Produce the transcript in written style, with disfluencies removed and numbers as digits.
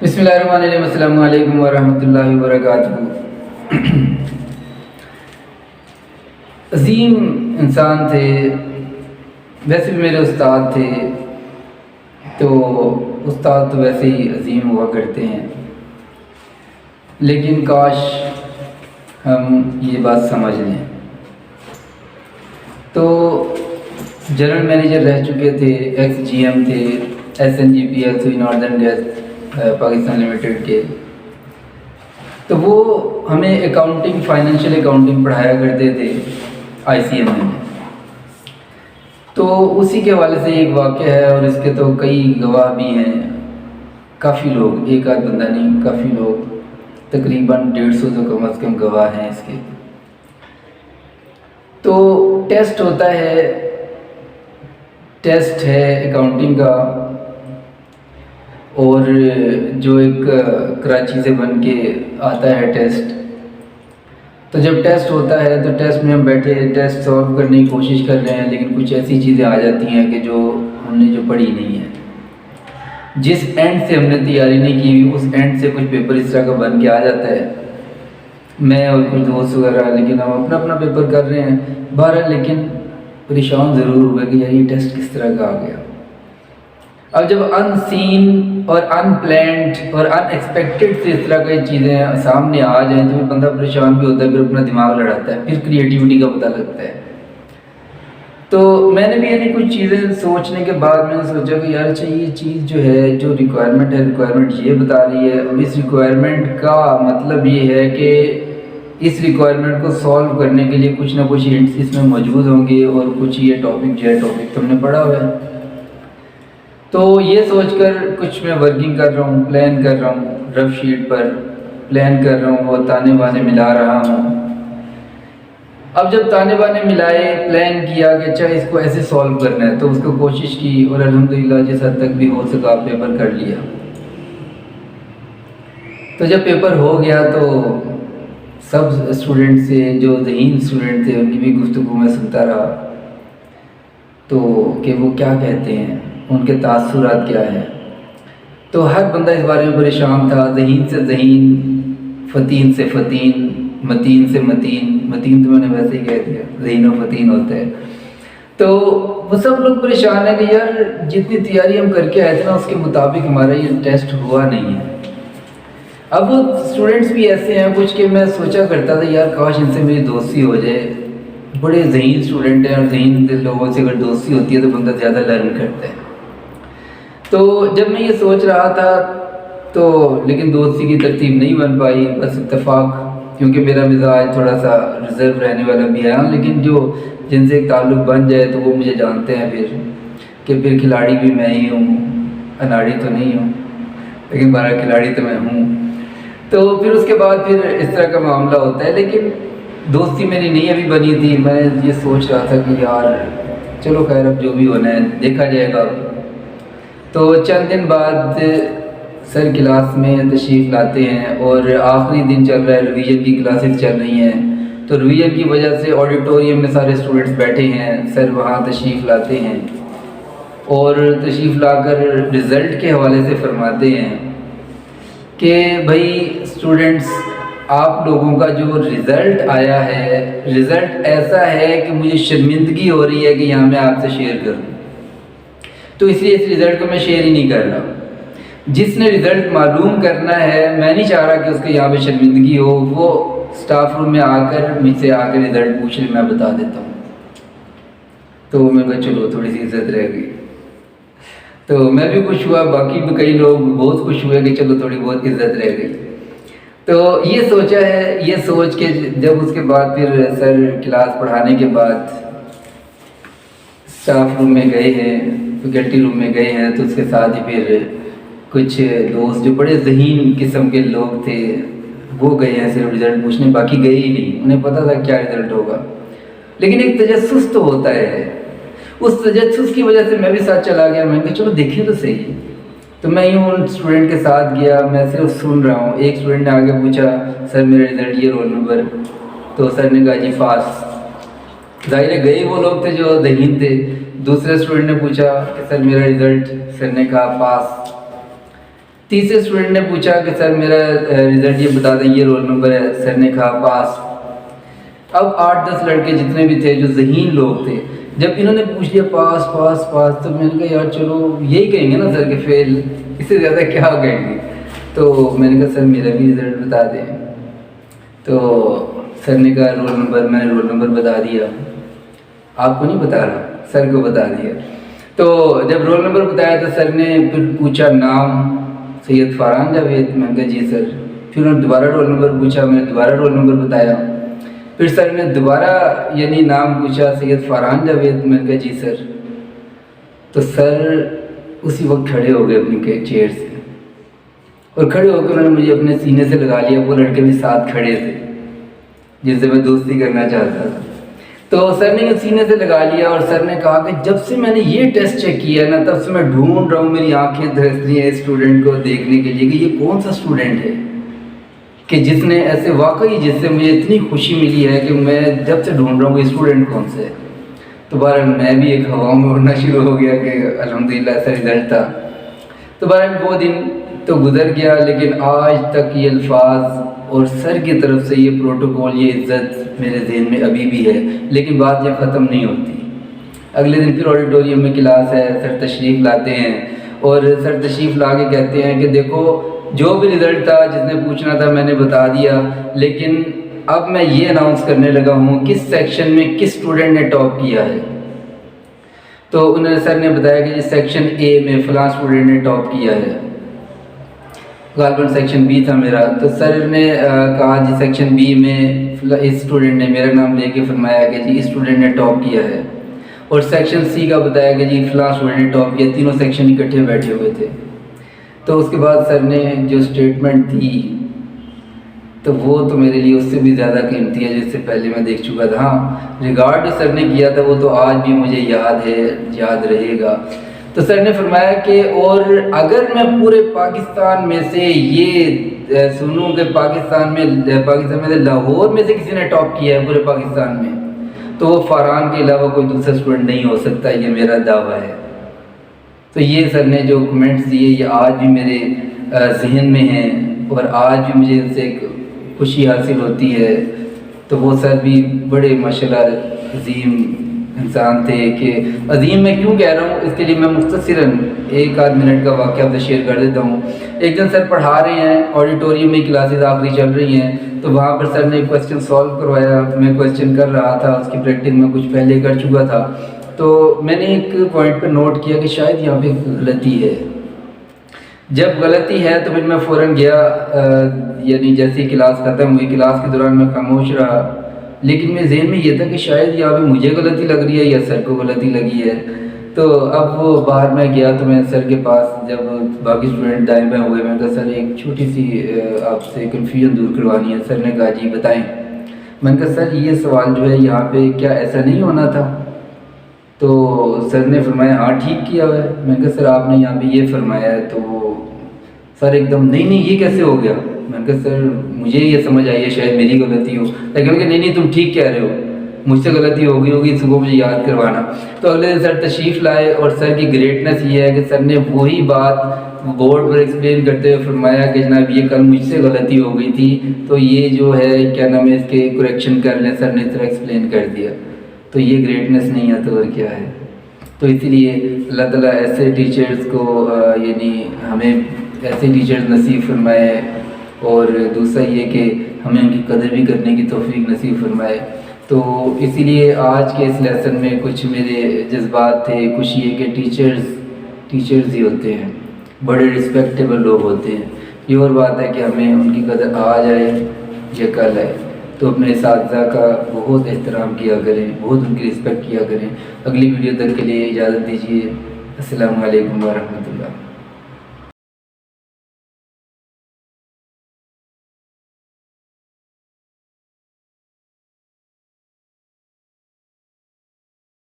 بسم اللہ الرحمن الرحیم، السلام علیکم ورحمۃ اللہ وبرکاتہ۔ عظیم انسان تھے، ویسے بھی میرے استاد تھے، تو استاد تو ویسے ہی عظیم ہوا کرتے ہیں، لیکن کاش ہم یہ بات سمجھ لیں۔ تو جنرل مینیجر رہ چکے تھے، ایکس جی ایم تھے، SNGPL سوئی ناردرن گیس پاکستان لمیٹڈ کے، تو وہ ہمیں اکاؤنٹنگ، فائنینشیل اکاؤنٹنگ پڑھایا کرتے تھے ICM میں۔ تو اسی کے حوالے سے ایک واقعہ ہے، اور اس کے تو کئی گواہ بھی ہیں، کافی لوگ، ایک آدھ بندہ نہیں، کافی لوگ، تقریباً 150 تو کم از کم گواہ ہیں اس کے۔ تو ٹیسٹ ہوتا ہے، ٹیسٹ ہے اکاؤنٹنگ کا، اور جو ایک کراچی سے بن کے آتا ہے ٹیسٹ۔ تو جب ٹیسٹ ہوتا ہے تو ٹیسٹ میں ہم بیٹھے ٹیسٹ سالو کرنے کی کوشش کر رہے ہیں، لیکن کچھ ایسی چیزیں آ جاتی ہیں کہ جو ہم نے جو پڑھی نہیں ہے، جس اینڈ سے ہم نے تیاری نہیں کی ہوئی اس اینڈ سے کچھ پیپر اس طرح کا بن کے آ جاتا ہے، میں اور کچھ دوست وغیرہ، لیکن ہم اپنا اپنا پیپر کر رہے ہیں بہرحال، لیکن پریشان ضرور ہوئے کہ یار یہ ٹیسٹ کس طرح کا آ گیا۔ اب جب ان سین اور ان پلانڈ اور ان ایکسپیکٹڈ سے اس طرح کی چیزیں سامنے آ جائیں تو بندہ پریشان بھی ہوتا ہے، پھر اپنا دماغ لڑاتا ہے، پھر کریٹیوٹی کا پتہ لگتا ہے۔ تو میں نے بھی یعنی کچھ چیزیں سوچنے کے بعد میں نے سوچا کہ یار اچھا یہ چیز جو ہے، جو ریکوائرمنٹ ہے، ریکوائرمنٹ یہ بتا رہی ہے، اور اس ریکوائرمنٹ کا مطلب یہ ہے کہ اس ریکوائرمنٹ کو سالو کرنے کے لیے کچھ نہ کچھ ہنٹس اس میں موجود ہوں گے، اور کچھ یہ ٹاپک جو ہے ٹاپک تم نے پڑھا ہوا ہے۔ تو یہ سوچ کر کچھ میں ورکنگ کر رہا ہوں، پلان کر رہا ہوں، رف شیٹ پر پلان کر رہا ہوں اور تانے بانے ملا رہا ہوں۔ اب جب تانے بانے ملائے، پلان کیا کہ اچھا اس کو ایسے سالو کرنا ہے، تو اس کو کوشش کی اور الحمدللہ جس حد تک بھی ہو سکا پیپر کر لیا۔ تو جب پیپر ہو گیا تو سب اسٹوڈنٹ سے، جو ذہین اسٹوڈنٹ تھے، ان کی بھی گفتگو میں سنتا رہا، تو کہ وہ کیا کہتے ہیں، ان کے تاثرات کیا ہیں۔ تو ہر بندہ اس بارے میں پریشان تھا، ذہین سے ذہین، فتین سے فتین، متین سے متین، متین تو میں نے ویسے ہی کہہ دیا، ذہین و فتین ہوتا ہے۔ تو وہ سب لوگ پریشان ہیں کہ یار جتنی تیاری ہم کر کے آئے تھے نا اس کے مطابق ہمارا یہ ٹیسٹ ہوا نہیں ہے۔ اب وہ اسٹوڈنٹس بھی ایسے ہیں کچھ کہ میں سوچا کرتا تھا یار کاش ان سے میری دوستی ہو جائے، بڑے ذہین اسٹوڈنٹ ہیں، اور ذہین لوگوں سے اگر دوستی ہوتی ہے تو بندہ زیادہ لرن کرتا ہے۔ تو جب میں یہ سوچ رہا تھا تو لیکن دوستی کی ترتیب نہیں بن پائی، بس اتفاق، کیونکہ میرا مزاج تھوڑا سا ریزرو رہنے والا بھی ہے، لیکن جو جن سے ایک تعلق بن جائے تو وہ مجھے جانتے ہیں پھر کہ پھر کھلاڑی بھی میں ہی ہوں، اناڑی تو نہیں ہوں، لیکن بارہ کھلاڑی تو میں ہوں۔ تو پھر اس کے بعد پھر اس طرح کا معاملہ ہوتا ہے، لیکن دوستی میری نہیں ابھی بنی تھی۔ میں یہ سوچ رہا تھا کہ یار چلو خیر اب جو بھی ہونا ہے دیکھا جائے گا۔ تو چند دن بعد سر کلاس میں تشریف لاتے ہیں، اور آخری دن چل رہا ہے، ریویژن کی کلاسز چل رہی ہیں، تو ریویژن کی وجہ سے آڈیٹوریم میں سارے اسٹوڈنٹس بیٹھے ہیں، سر وہاں تشریف لاتے ہیں، اور تشریف لا کر رزلٹ کے حوالے سے فرماتے ہیں کہ بھائی اسٹوڈنٹس، آپ لوگوں کا جو رزلٹ آیا ہے، رزلٹ ایسا ہے کہ مجھے شرمندگی ہو رہی ہے کہ یہاں میں آپ سے شیئر کروں، تو اس لیے اس رزلٹ کو میں شیئر ہی نہیں کر رہا۔ جس نے رزلٹ معلوم کرنا ہے، میں نہیں چاہ رہا کہ اس کے یہاں پہ شرمندگی ہو، وہ اسٹاف روم میں آ کر مجھ سے آ کر رزلٹ پوچھ لے، میں بتا دیتا ہوں۔ تو میں کہا چلو تھوڑی سی عزت رہ گئی، تو میں بھی خوش ہوا، باقی بھی کئی لوگ بہت خوش ہوئے کہ چلو تھوڑی بہت عزت رہ گئی۔ تو یہ سوچا ہے، یہ سوچ کے جب اس کے بعد پھر سر کلاس پڑھانے کے بعد اسٹاف روم میں گئے ہیں، فیکلٹی روم میں گئے ہیں، تو اس کے ساتھ ہی پھر کچھ دوست جو بڑے ذہین قسم کے لوگ تھے وہ گئے ہیں صرف رزلٹ پوچھنے، باقی گئے ہی نہیں، انہیں پتہ تھا کیا رزلٹ ہوگا، لیکن ایک تجسس تو ہوتا ہے۔ اس تجسس کی وجہ سے میں بھی ساتھ چلا گیا، میں نے کہا چلو دیکھیں تو صحیح۔ تو میں یوں ان اسٹوڈنٹ کے ساتھ گیا، میں صرف سن رہا ہوں۔ ایک اسٹوڈنٹ نے آگے پوچھا سر میرا رزلٹ یہ رول نمبر، تو سر نے کہا جی پاس۔ ظاہر ہے گئے وہ لوگ تھے جو ذہین تھے۔ دوسرے اسٹوڈنٹ نے پوچھا کہ سر میرا رزلٹ، سر نے کہا پاس۔ तीसरे स्टूडेंट ने पूछा कि सर मेरा रिज़ल्ट ये बता दें, ये रोल नंबर है। सर ने कहा पास। अब 8-10 लड़के जितने भी थे जो ज़हीन लोग थे, जब इन्होंने पूछ लिया पास पास पास, तो मैंने कहा यार चलो यही कहेंगे ना सर कि फेल, इससे ज़्यादा क्या कहेंगे। तो मैंने कहा सर मेरा भी रिज़ल्ट बता दें। तो सर ने कहा रोल नंबर, मैंने रोल नंबर बता दिया। आपको नहीं बता रहा, सर को बता दिया। तो जब रोल नंबर बताया तो सर ने फिर पूछा नाम, सैयद फ़रहान जावेद। मैंने कहा जी सर। फिर उन्होंने दोबारा रोल नंबर पूछा, मैंने दोबारा रोल नंबर बताया। फिर सर ने दोबारा यानी नाम पूछा, सैयद फ़रहान जावेद। मैंने कहा जी सर। तो सर उसी वक्त खड़े हो गए अपनी चेयर से, और खड़े होकर उन्होंने मुझे अपने सीने से लगा लिया। वो लड़के भी साथ खड़े थे जिनसे मैं दोस्ती करना चाहता था। तो सर ने मुझे सीने से लगा लिया और सर ने कहा कि जब से मैंने ये टेस्ट चेक किया है ना, तब से मैं ढूंढ रहा हूँ, मेरी आंखें धड़क रही हैं इस स्टूडेंट को देखने के लिए कि ये कौन सा स्टूडेंट है कि जिसने ऐसे वाकई, जिससे मुझे इतनी खुशी मिली है कि मैं जब से ढूंढ रहा हूँ ये स्टूडेंट कौन से है। तो बहरहाल मैं भी एक हवाओं में उड़ना शुरू हो गया कि अल्हम्दुलिल्लाह ऐसा रिज़ल्ट था। तो बहरहाल वो दिन तो गुजर गया, लेकिन आज तक ये अल्फाज और सर की तरफ से ये प्रोटोकॉल, ये इज़्ज़त मेरे ज़हन में अभी भी है। लेकिन बात यहाँ ख़त्म नहीं होती। अगले दिन फिर ऑडिटोरियम में क्लास है, सर तशरीफ़ लाते हैं और सर तशरीफ़ ला के कहते हैं कि देखो जो भी रिज़ल्ट था, जिसने पूछना था मैंने बता दिया, लेकिन अब मैं ये अनाउंस करने लगा हूँ किस सेक्शन में किस स्टूडेंट ने टॉप किया है। तो उन्होंने, सर ने बताया कि जिस सेक्शन ए में फ़लाँ स्टूडेंट ने टॉप किया है, गालबन सेक्शन बी था मेरा। तो सर ने कहा जी सेक्शन बी में इस स्टूडेंट ने मेरा नाम लेके फरमाया कि जी इस स्टूडेंट ने टॉप किया है, और सेक्शन सी का बताया कि जी फ़लाँ स्टूडेंट ने टॉप किया। तीनों सेक्शन इकट्ठे बैठे हुए थे। तो उसके बाद सर ने जो स्टेटमेंट दी, तो वो तो मेरे लिए उससे भी ज़्यादा कीमती है, जिससे पहले मैं देख चुका था। हाँ, रिगार्ड जो सर ने किया था वो तो आज भी मुझे याद है, याद रहेगा। तो सर ने फरमाया कि और अगर मैं पूरे पाकिस्तान में से ये सुनूं कि पाकिस्तान में से लाहौर में से किसी ने टॉप किया है पूरे पाकिस्तान में, तो वो फ़रहान के अलावा कोई दूसरा स्टूडेंट नहीं हो सकता, ये मेरा दावा है। तो ये सर ने जो कमेंट्स दिए ये आज भी मेरे जहन में हैं, और आज भी मुझे इनसे एक खुशी हासिल होती है। तो वो सर भी बड़े माशाल्लाह अज़ीम इंसान थे। कि अज़ीम मैं क्यों कह रहा हूँ, इसके लिए मैं मुख्तसरन 1-8 मिनट का वाक़या आपसे शेयर कर देता हूँ। एक दिन सर पढ़ा रहे हैं, ऑडिटोरियम में क्लासेस आखिरी चल रही हैं, तो वहाँ पर सर ने क्वेश्चन सॉल्व करवाया। मैं क्वेश्चन कर रहा था, उसकी प्रैक्टिस में कुछ पहले कर चुका था। तो मैंने एक पॉइंट पर नोट किया कि शायद यहाँ पे गलती है। जब गलती है तो फिर मैं फ़ौरन गया, यानी जैसे क्लास ख़त्म हुई, क्लास के दौरान मैं खामोश रहा, लेकिन मेरे ज़हन में ये था कि शायद यहाँ पे मुझे गलती लग रही है या सर को गलती लगी है। तो अब वो बाहर मैं गया तो मैं सर के पास, जब बाकी स्टूडेंट दाएं बाएं हुए, मैंने कहा सर एक छोटी सी आपसे कन्फ्यूजन दूर करवानी है। सर ने कहा जी बताएं। मैंने कहा सर ये सवाल जो है यहाँ पे क्या ऐसा नहीं होना था? तो सर ने फरमाया हाँ ठीक किया हुआ है। मैंने कहा सर आपने यहाँ पे ये फरमाया है। तो सर एकदम नहीं ये कैसे हो गया? मैंने कहा सर मुझे ये समझ आई है शायद मेरी गलती हो। लेकिन नहीं तुम ठीक कह रहे हो, मुझसे गलती हो गई होगी, इसको मुझे याद करवाना। तो अगले दिन सर तशरीफ़ लाए, और सर की ग्रेटनेस ये है कि सर ने वही बात बोर्ड पर एक्सप्लेन करते हुए फरमाया कि जनाब ये कल मुझसे गलती हो गई थी, तो ये जो है क्या नाम है इसके करेक्शन कर लें। सर ने इस तरह एक्सप्लेन कर दिया। तो ये ग्रेटनेस नहीं है तो और क्या है? तो इसीलिए अल्लाह ताला ऐसे टीचर्स को यानी हमें ऐसे टीचर्स नसीब फरमाए, और दूसरा ये कि हमें उनकी कदर भी करने की तौफीक नसीब फरमाए। तो इसीलिए आज के इस लेसन में कुछ मेरे जज्बात थे। कुछ ये कि टीचर्स ही होते हैं, बड़े रिस्पेक्टेबल लोग होते हैं। ये और बात है कि हमें उनकी कदर आज आए या कल आए। तो अपने इस्तिज़ा का बहुत एहतराम किया करें, बहुत उनकी रिस्पेक्ट किया करें। अगली वीडियो तक के लिए इजाज़त दीजिए। अस्सलामु अलैकुम व रहमतुल्लाह।